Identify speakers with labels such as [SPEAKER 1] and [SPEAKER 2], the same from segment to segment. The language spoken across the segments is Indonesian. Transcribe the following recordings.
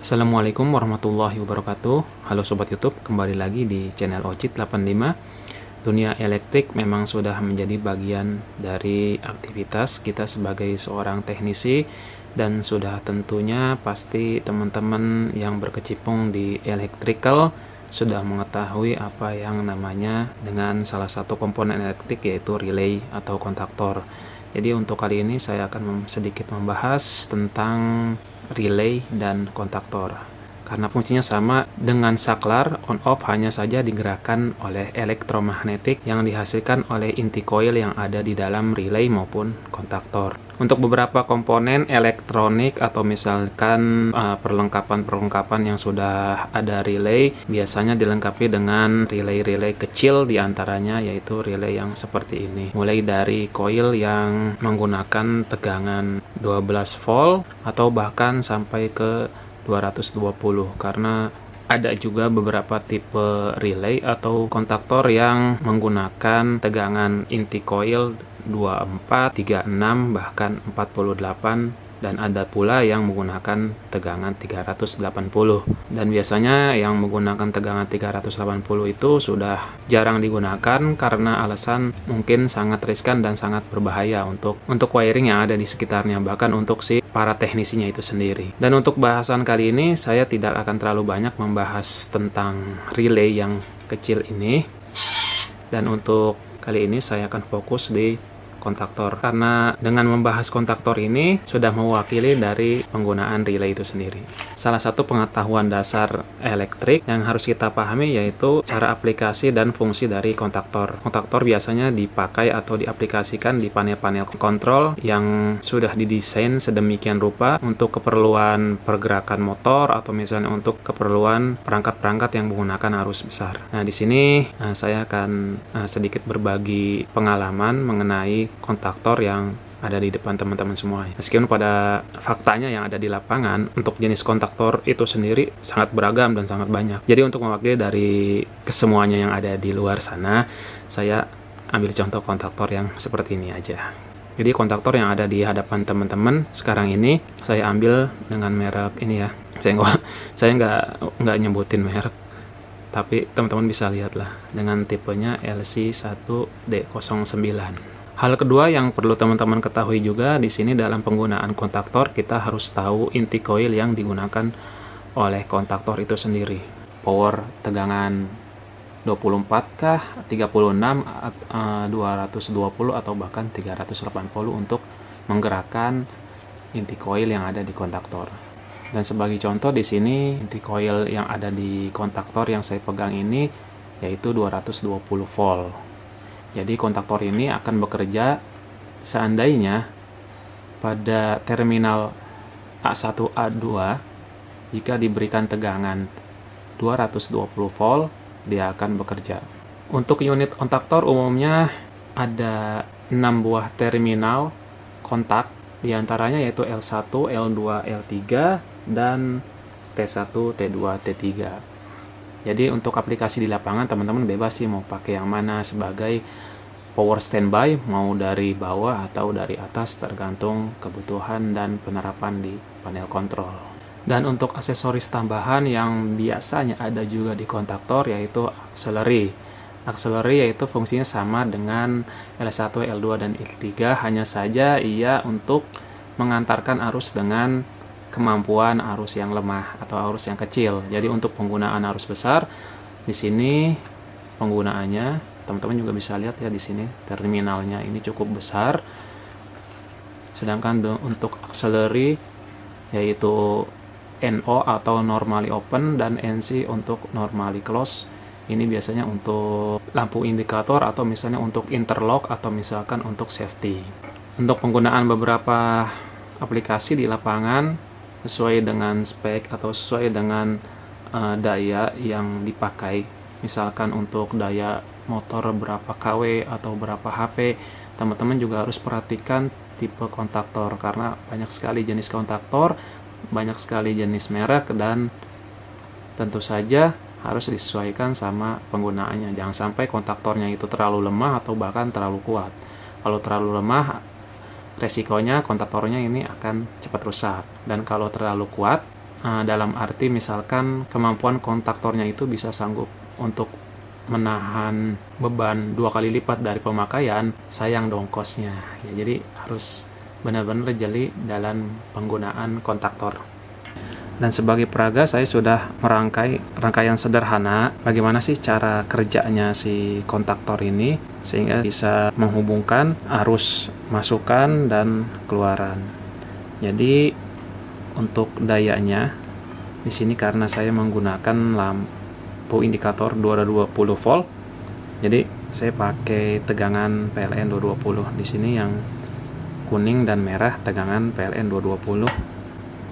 [SPEAKER 1] Assalamualaikum warahmatullahi wabarakatuh. Halo Sobat YouTube, kembali lagi di channel Ocit 85. Dunia elektrik memang sudah menjadi bagian dari aktivitas kita sebagai seorang teknisi, dan sudah tentunya pasti teman-teman yang berkecimpung di electrical sudah mengetahui apa yang namanya dengan salah satu komponen elektrik, yaitu relay atau kontaktor. Jadi untuk kali ini saya akan sedikit membahas tentang relay dan kontaktor. Karena fungsinya sama dengan saklar, on off hanya saja digerakkan oleh elektromagnetik yang dihasilkan oleh inti koil yang ada di dalam relay maupun kontaktor. Untuk beberapa komponen elektronik atau misalkan perlengkapan-perlengkapan yang sudah ada relay, biasanya dilengkapi dengan relay-relay kecil diantaranya, yaitu relay yang seperti ini. Mulai dari koil yang menggunakan tegangan 12 volt atau bahkan sampai ke 220, karena ada juga beberapa tipe relay atau kontaktor yang menggunakan tegangan inti koil 24, 36, bahkan 48, dan ada pula yang menggunakan tegangan 380. Dan biasanya yang menggunakan tegangan 380 itu sudah jarang digunakan karena alasan mungkin sangat riskan dan sangat berbahaya untuk wiring yang ada di sekitarnya, bahkan untuk si para teknisinya itu sendiri. Dan untuk bahasan kali ini saya tidak akan terlalu banyak membahas tentang relay yang kecil ini. Dan untuk kali ini saya akan fokus di kontaktor, karena dengan membahas kontaktor ini sudah mewakili dari penggunaan relay itu sendiri. Salah satu pengetahuan dasar elektrik yang harus kita pahami yaitu cara aplikasi dan fungsi dari kontaktor. Kontaktor biasanya dipakai atau diaplikasikan di panel-panel kontrol yang sudah didesain sedemikian rupa untuk keperluan pergerakan motor atau misalnya untuk keperluan perangkat-perangkat yang menggunakan arus besar. Nah, di sini saya akan sedikit berbagi pengalaman mengenai kontaktor yang ada di depan teman-teman semua. Meskipun pada faktanya yang ada di lapangan untuk jenis kontaktor itu sendiri sangat beragam dan sangat banyak. Jadi untuk mewakili dari kesemuanya yang ada di luar sana, saya ambil contoh kontaktor yang seperti ini aja. Jadi kontaktor yang ada di hadapan teman-teman sekarang ini saya ambil dengan merek ini ya. Saya nggak nyebutin merek, tapi teman-teman bisa lihat lah dengan tipenya LC1D09. Hal kedua yang perlu teman-teman ketahui juga di sini dalam penggunaan kontaktor, kita harus tahu inti koil yang digunakan oleh kontaktor itu sendiri. Power tegangan 24 kah, 36, 220 atau bahkan 380 untuk menggerakkan inti koil yang ada di kontaktor. Dan sebagai contoh di sini inti koil yang ada di kontaktor yang saya pegang ini yaitu 220 volt. Jadi kontaktor ini akan bekerja seandainya pada terminal A1 A2 jika diberikan tegangan 220 volt, dia akan bekerja. Untuk unit kontaktor umumnya ada 6 buah terminal kontak, diantaranya yaitu L1, L2, L3, dan T1, T2, T3. Jadi untuk aplikasi di lapangan teman-teman bebas sih mau pakai yang mana sebagai power standby, mau dari bawah atau dari atas, tergantung kebutuhan dan penerapan di panel kontrol. Dan untuk aksesoris tambahan yang biasanya ada juga di kontaktor yaitu auxiliary. Auxiliary yaitu fungsinya sama dengan L1, L2, dan L3, hanya saja ia untuk mengantarkan arus dengan kemampuan arus yang lemah atau arus yang kecil. Jadi untuk penggunaan arus besar di sini penggunaannya teman-teman juga bisa lihat ya, di sini terminalnya ini cukup besar. Sedangkan untuk auxiliary yaitu NO atau normally open dan NC untuk normally close. Ini biasanya untuk lampu indikator atau misalnya untuk interlock atau misalkan untuk safety. Untuk penggunaan beberapa aplikasi di lapangan sesuai dengan spek atau sesuai dengan daya yang dipakai. Misalkan untuk daya motor berapa kW atau berapa HP, teman-teman juga harus perhatikan tipe kontaktor, karena banyak sekali jenis kontaktor, banyak sekali jenis merek, dan tentu saja harus disesuaikan sama penggunaannya. Jangan sampai kontaktornya itu terlalu lemah atau bahkan terlalu kuat. Kalau terlalu lemah, resikonya kontaktornya ini akan cepat rusak, dan kalau terlalu kuat dalam arti misalkan kemampuan kontaktornya itu bisa sanggup untuk menahan beban 2 kali lipat dari pemakaian, sayang dong kosnya. Ya, jadi harus benar-benar jeli dalam penggunaan kontaktor. Dan sebagai peraga saya sudah merangkai rangkaian sederhana bagaimana sih cara kerjanya si kontaktor ini sehingga bisa menghubungkan arus masukan dan keluaran. Jadi untuk dayanya di sini karena saya menggunakan lampu indikator 220 volt. Jadi saya pakai tegangan PLN 220. Di sini yang kuning dan merah tegangan PLN 220.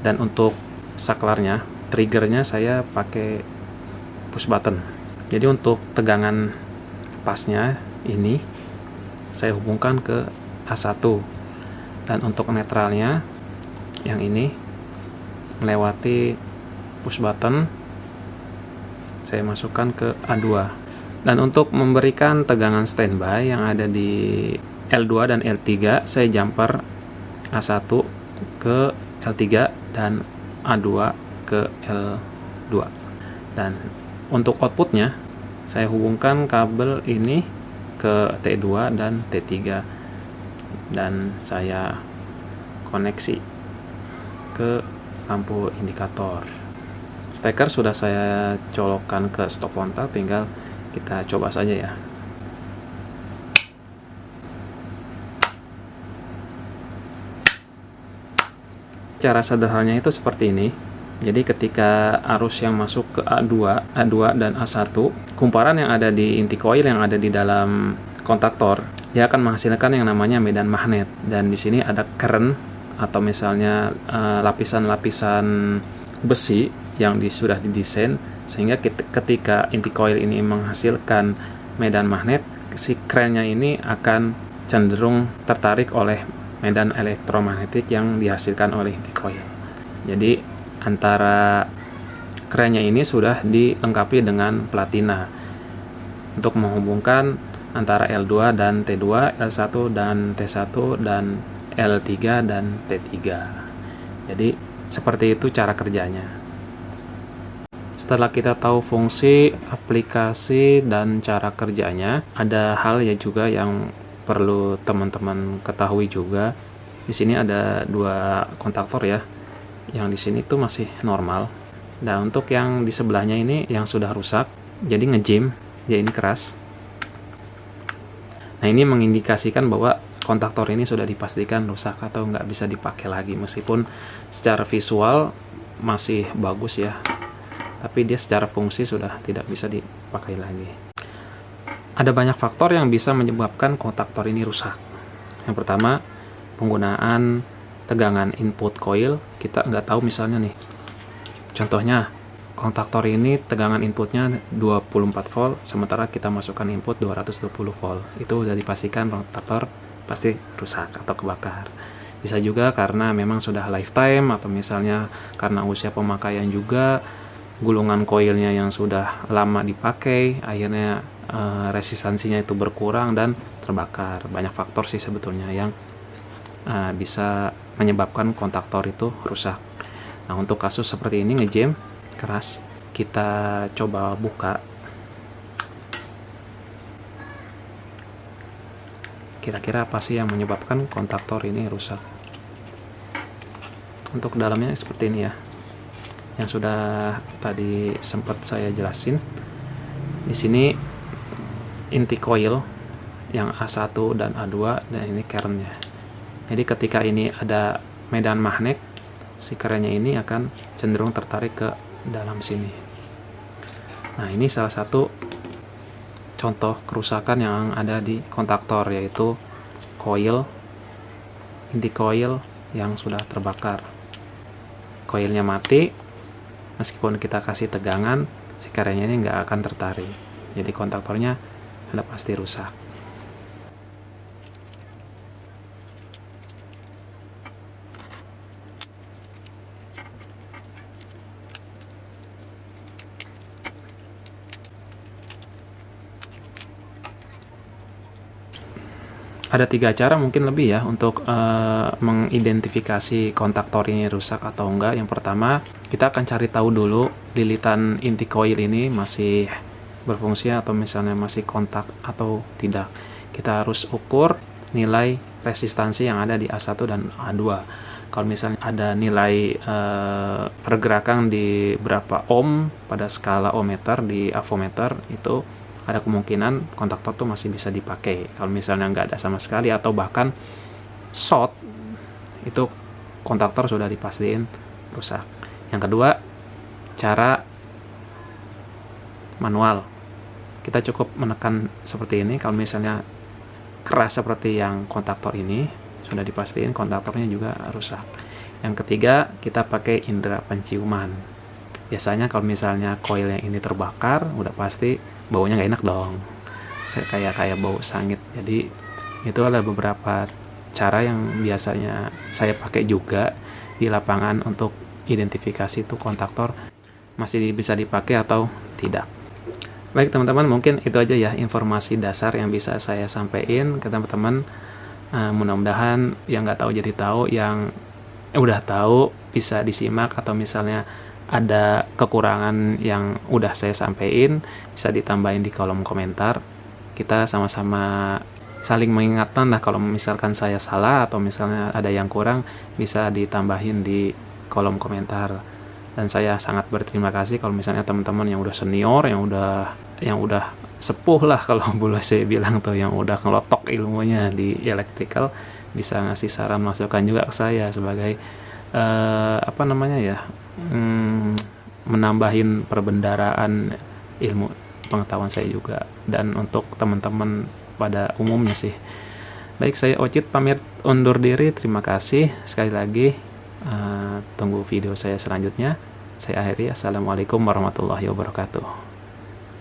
[SPEAKER 1] Dan untuk saklarnya, triggernya saya pakai push button. Jadi untuk tegangan pasnya ini saya hubungkan ke A1. Dan untuk netralnya yang ini melewati push button saya masukkan ke A2. Dan untuk memberikan tegangan standby yang ada di L2 dan L3 saya jumper A1 ke L3 dan A2 ke L2. Dan untuk outputnya saya hubungkan kabel ini ke T2 dan T3 dan saya koneksi ke lampu indikator. Steker sudah saya colokkan ke stop kontak, tinggal kita coba saja ya. Cara sederhananya itu seperti ini. Jadi ketika arus yang masuk ke A2 dan A1, kumparan yang ada di inti koil yang ada di dalam kontaktor, dia akan menghasilkan yang namanya medan magnet. Dan di sini ada current atau misalnya lapisan-lapisan besi yang sudah didesain sehingga ketika inti koil ini menghasilkan medan magnet, si kerennya ini akan cenderung tertarik oleh medan elektromagnetik yang dihasilkan oleh inti koil. Jadi antara kerennya ini sudah dilengkapi dengan platina untuk menghubungkan antara L2 dan T2, L1 dan T1 dan L3 dan T3. Jadi seperti itu cara kerjanya. Setelah kita tahu fungsi, aplikasi, dan cara kerjanya, ada hal ya juga yang perlu teman-teman ketahui juga. Di sini ada 2 kontaktor ya. Yang di sini tuh masih normal. Nah, untuk yang di sebelahnya ini yang sudah rusak, jadi ngejim, dia ini keras. Nah, ini mengindikasikan bahwa kontaktor ini sudah dipastikan rusak atau nggak bisa dipakai lagi, meskipun secara visual masih bagus ya. Tapi dia secara fungsi sudah tidak bisa dipakai lagi. Ada banyak faktor yang bisa menyebabkan kontaktor ini rusak. Yang pertama, penggunaan tegangan input coil. Kita nggak tahu misalnya nih, contohnya kontaktor ini tegangan inputnya 24 volt, sementara kita masukkan input 220 volt. Itu sudah dipastikan kontaktor pasti rusak atau kebakar. Bisa juga karena memang sudah lifetime, atau misalnya karena usia pemakaian juga, gulungan koilnya yang sudah lama dipakai, akhirnya resistansinya itu berkurang dan terbakar. Banyak faktor sih sebetulnya yang bisa menyebabkan kontaktor itu rusak. Nah, untuk kasus seperti ini ngejam keras, kita coba buka. Kira-kira apa sih yang menyebabkan kontaktor ini rusak? Untuk dalamnya seperti ini ya, yang sudah tadi sempat saya jelasin. Di sini inti coil yang A1 dan A2, dan ini kerennya. Jadi ketika ini ada medan magnet, si kerennya ini akan cenderung tertarik ke dalam sini. Nah, ini salah satu contoh kerusakan yang ada di kontaktor, yaitu coil, inti coil yang sudah terbakar. Coilnya mati, meskipun kita kasih tegangan, si kerennya ini nggak akan tertarik. Jadi kontaktornya sudah pasti rusak. Ada 3 cara mungkin lebih ya untuk mengidentifikasi kontaktor ini rusak atau enggak. Yang pertama, kita akan cari tahu dulu lilitan inti koil ini masih berfungsi atau misalnya masih kontak atau tidak. Kita harus ukur nilai resistansi yang ada di A1 dan A2. Kalau misalnya ada nilai pergerakan di berapa ohm pada skala ohmmeter di avometer, itu ada kemungkinan kontaktor tuh masih bisa dipakai. Kalau misalnya nggak ada sama sekali atau bahkan short, itu kontaktor sudah dipastiin rusak. Yang kedua, cara manual. Kita cukup menekan seperti ini. Kalau misalnya keras seperti yang kontaktor ini, sudah dipastiin kontaktornya juga rusak. Yang ketiga, kita pakai indera penciuman. Biasanya kalau misalnya koil yang ini terbakar, udah pasti baunya nggak enak dong. Kayak bau sangit. Jadi itu adalah beberapa cara yang biasanya saya pakai juga di lapangan untuk identifikasi itu kontaktor masih bisa dipakai atau tidak. Baik teman-teman, mungkin itu aja ya informasi dasar yang bisa saya sampaikan ke teman-teman. Mudah-mudahan yang nggak tahu jadi tahu, yang udah tahu bisa disimak, atau misalnya ada kekurangan yang udah saya sampaikan bisa ditambahin di kolom komentar. Kita sama-sama saling mengingatkan lah, kalau misalkan saya salah atau misalnya ada yang kurang bisa ditambahin di kolom komentar. Dan saya sangat berterima kasih kalau misalnya teman-teman yang udah senior, yang udah sepuh lah kalau boleh saya bilang tuh, yang udah ngelotok ilmunya di electrical, bisa ngasih saran masukan juga ke saya sebagai menambahin perbendaraan ilmu pengetahuan saya juga, dan untuk teman-teman pada umumnya sih. Baik, saya Ocit pamit undur diri. Terima kasih sekali lagi. Tunggu video saya selanjutnya. Saya akhiri. Assalamualaikum warahmatullahi wabarakatuh.